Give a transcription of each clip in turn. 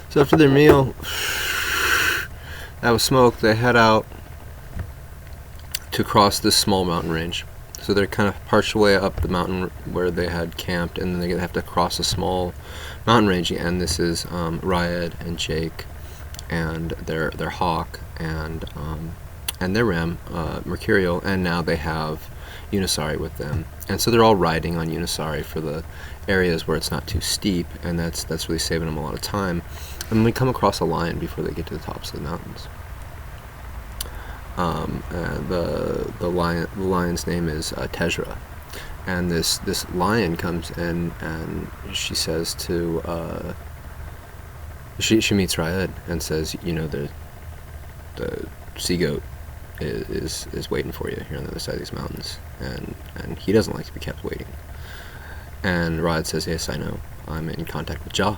So after their meal, that was smoke, they head out to cross this small mountain range. So they're kind of partial way up the mountain where they had camped, and then they have to cross a small mountain range. And this is Ryed and Jake and their hawk and their ram, Mercurial, and now they have Unisari with them. And so they're all riding on Unisari for the areas where it's not too steep, and that's really saving them a lot of time. And we come across a lion before they get to the tops of the mountains. The lion's name is Tezra, and this lion comes in, and she says to she meets Ryed and says, you know, the sea goat is waiting for you here on the other side of these mountains, and he doesn't like to be kept waiting. And Ryed says, yes, I know, I'm in contact with Jah,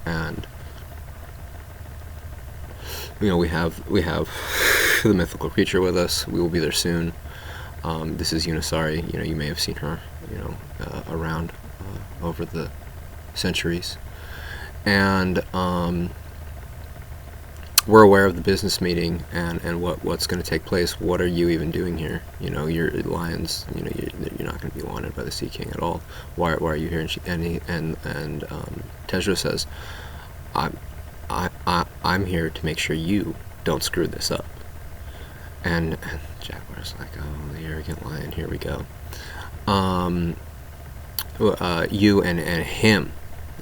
and you know, we have the mythical creature with us. We will be there soon. This is Unisari. You know, you may have seen her, you know, around over the centuries. And we're aware of the business meeting and what's going to take place. What are you even doing here? You know, you're lions. You know, you're not going to be wanted by the Sea King at all. Why are you here? And Tezra says, I'm here to make sure you don't screw this up. And Jaguar's like, oh, the arrogant lion, here we go. You and him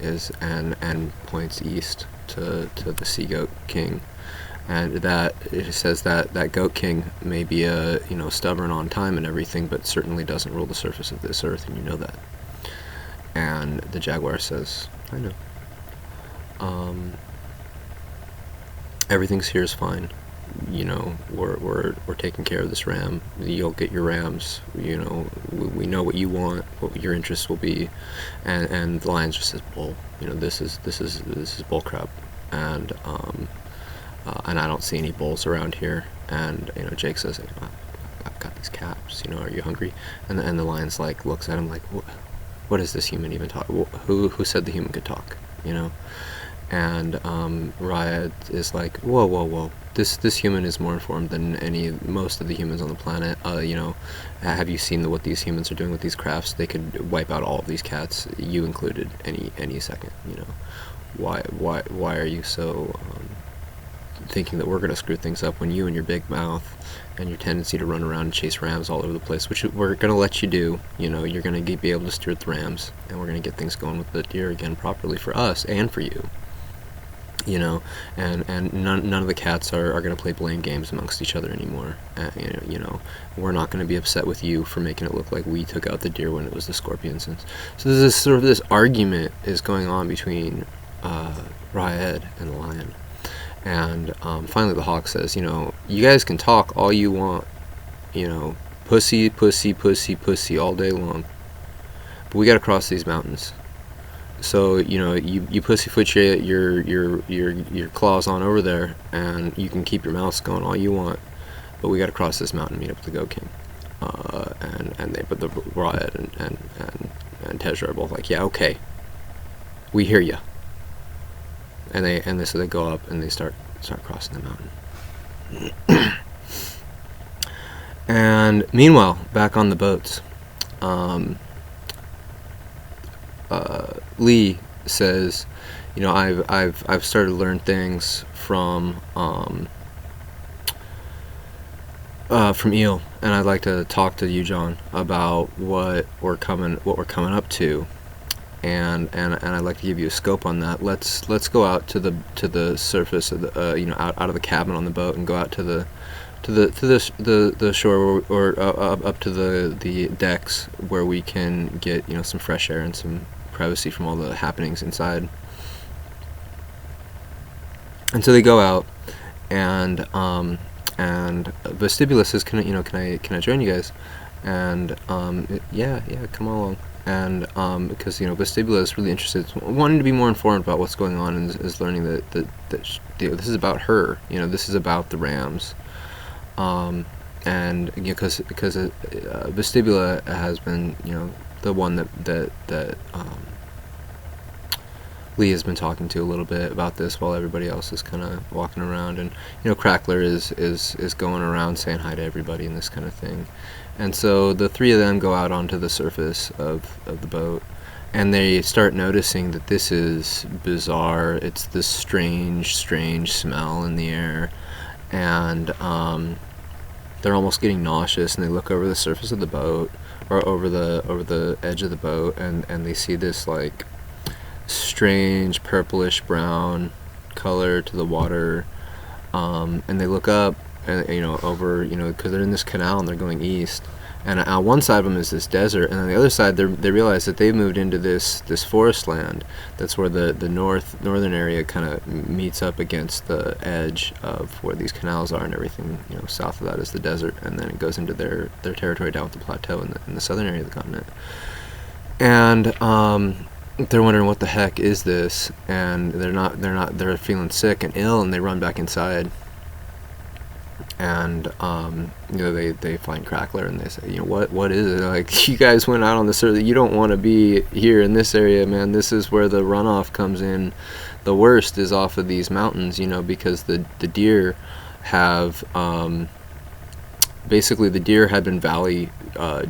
is, and points east to the Sea Goat King, and that it says that Goat King may be stubborn on time and everything, but certainly doesn't rule the surface of this earth, and you know that. And the Jaguar says, I know. Everything's here is fine. You know, we're taking care of this ram. You'll get your rams. You know, we know what you want, what your interests will be, and the lion just says, bull. You know, this is bull crap, and I don't see any bulls around here. And you know, Jake says, I've got these caps. You know, are you hungry? And the lion's like looks at him like, what is this human even talk? Who said the human could talk? You know. And Ryed is like, whoa, this human is more informed than most of the humans on the planet. You know, have you seen what these humans are doing with these crafts? They could wipe out all of these cats, you included, any second. You know, why are you so thinking that we're gonna screw things up when you and your big mouth and your tendency to run around and chase rams all over the place, which we're gonna let you do. You know, you're gonna be able to steer the rams, and we're gonna get things going with the deer again properly for us and for you. You know, and none of the cats are going to play blame games amongst each other anymore. You know, we're not going to be upset with you for making it look like we took out the deer when it was the scorpions. And so there's this argument is going on between Ryed and the lion. And finally the hawk says, you know, you guys can talk all you want, you know, pussy all day long, but we got to cross these mountains. So, you know, you pussyfoot your claws on over there, and you can keep your mouths going all you want, but we got to cross this mountain and meet up with the Goat King. But the Ryed and Tezra are both like, yeah, okay, we hear you. So they go up and they start crossing the mountain. And meanwhile, back on the boats, Lee says, you know, I've started to learn things from Eel, and I'd like to talk to you, John, about what we're coming up to, and I'd like to give you a scope on that. Let's go out to the surface of the you know, out of the cabin on the boat and go out to the shore, or up to the decks where we can get, you know, some fresh air and some privacy from all the happenings inside. And so they go out, and Vestibula says, can I join you guys? And yeah, come along. And because, you know, Vestibula is really interested, wanting to be more informed about what's going on, and is learning that this is about her. You know, this is about the rams. And you know, because Vestibula has been, you know, the one that Lee has been talking to a little bit about this while everybody else is kind of walking around, and Crackler is going around saying hi to everybody and this kind of thing. And so the three of them go out onto the surface of the boat, and they start noticing that this is bizarre. It's this strange smell in the air, and they're almost getting nauseous, and they look over the surface of the boat, or over the edge of the boat, and they see this like strange purplish brown color to the water, and they look up, and over, because they're in this canal and they're going east, and on one side of them is this desert, and on the other side they realize that they've moved into this forest land. That's where the northern area kind of meets up against the edge of where these canals are and everything. South of that is the desert, and then it goes into their territory down with the plateau in the southern area of the continent. And they're wondering what the heck is this, and they're feeling sick and ill, and they run back inside. And they find Crackler, and they say, what is it? Like, you guys went out on this earth. You don't want to be here in this area, man. This is where the runoff comes in. The worst is off of these mountains, because the deer have basically the deer had been valley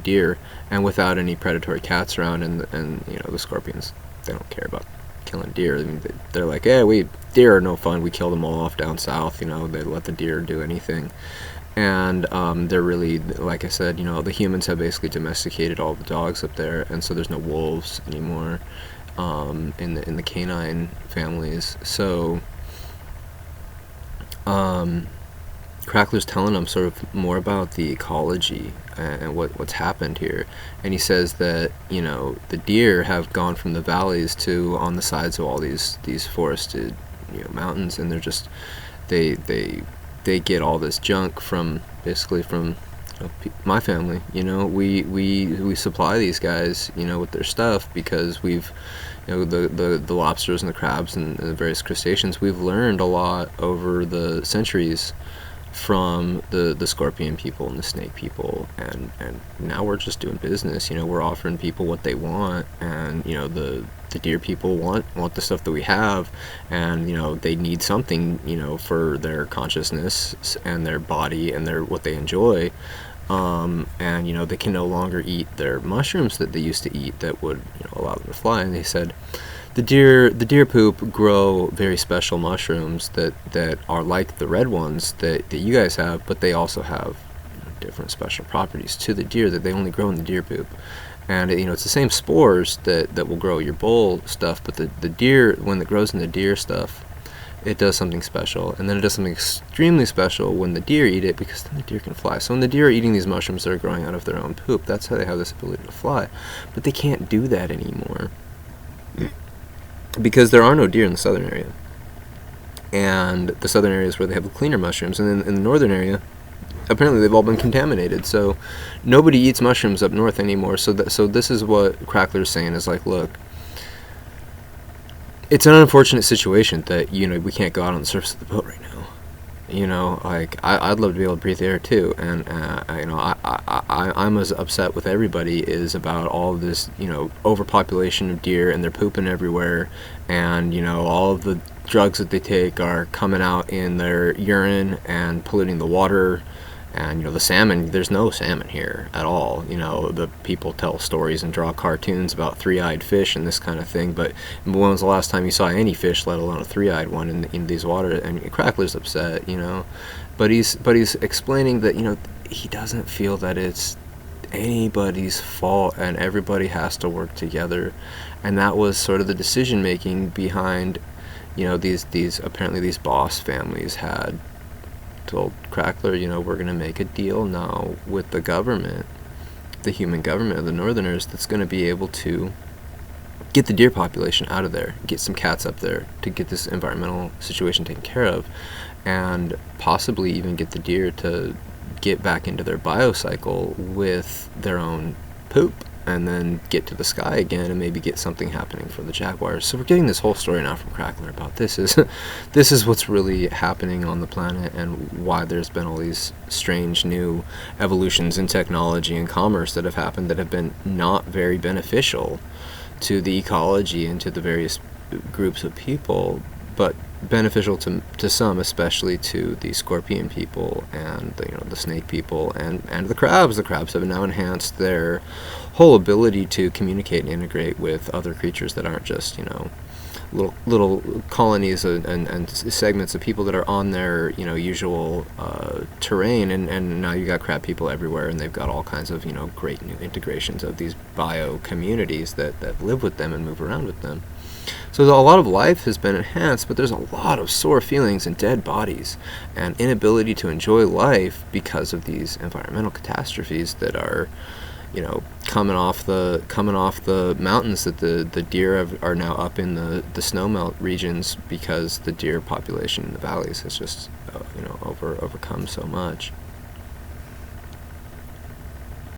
deer, and without any predatory cats around, and the scorpions, they don't care about killing deer. I mean, they're like, deer are no fun. We kill them all off down south. They let the deer do anything. And they're really, like I said, the humans have basically domesticated all the dogs up there, and so there's no wolves anymore in the canine families. So Crackler's telling them sort of more about the ecology and what's happened here, and he says that the deer have gone from the valleys to on the sides of all these forested mountains, and they're just they get all this junk from my family. We supply these guys with their stuff, because we've the lobsters and the crabs and the various crustaceans, we've learned a lot over the centuries from the scorpion people and the snake people, and now we're just doing business. We're offering people what they want, and the deer people want the stuff that we have, and they need something for their consciousness and their body and their what they enjoy, and they can no longer eat their mushrooms that they used to eat that would allow them to fly. And they said the deer poop grow very special mushrooms that are like the red ones that you guys have, but they also have different special properties to the deer that they only grow in the deer poop. And it's the same spores that will grow your bull stuff, but the deer, when it grows in the deer stuff, it does something special. And then it does something extremely special when the deer eat it, because then the deer can fly. So when the deer are eating these mushrooms that are growing out of their own poop, that's how they have this ability to fly. But they can't do that anymore, because there are no deer in the southern area, and the southern area is where they have the cleaner mushrooms, and in the northern area, apparently they've all been contaminated, so nobody eats mushrooms up north anymore. So this is what Crackler's saying is like, look, it's an unfortunate situation that we can't go out on the surface of the boat right now. Like, I'd love to be able to breathe the air too, and I'm as upset with everybody is about all of this overpopulation of deer, and they're pooping everywhere, and all of the drugs that they take are coming out in their urine and polluting the water. And the salmon, there's no salmon here at all. The people tell stories and draw cartoons about three-eyed fish and this kind of thing, but when was the last time you saw any fish, let alone a three-eyed one, in these waters? And Crackler's upset, but he's explaining that he doesn't feel that it's anybody's fault, and everybody has to work together. And that was sort of the decision making behind these apparently these boss families had told Crackler, we're going to make a deal now with the government, the human government of the Northerners, that's going to be able to get the deer population out of there, get some cats up there to get this environmental situation taken care of, and possibly even get the deer to get back into their biocycle with their own poop, and then get to the sky again and maybe get something happening for the jaguars. So we're getting this whole story now from Crackler about this is what's really happening on the planet, and why there's been all these strange new evolutions in technology and commerce that have happened that have been not very beneficial to the ecology and to the various groups of people, but beneficial to some, especially to the scorpion people and the snake people and the crabs. The crabs have now enhanced their whole ability to communicate and integrate with other creatures that aren't just little colonies and segments of people that are on their usual terrain, and now you got crab people everywhere, and they've got all kinds of great new integrations of these bio communities that live with them and move around with them. So a lot of life has been enhanced, but there's a lot of sore feelings and dead bodies and inability to enjoy life because of these environmental catastrophes that are coming off the mountains, that the deer are now up in the snowmelt regions because the deer population in the valleys has just overcome so much.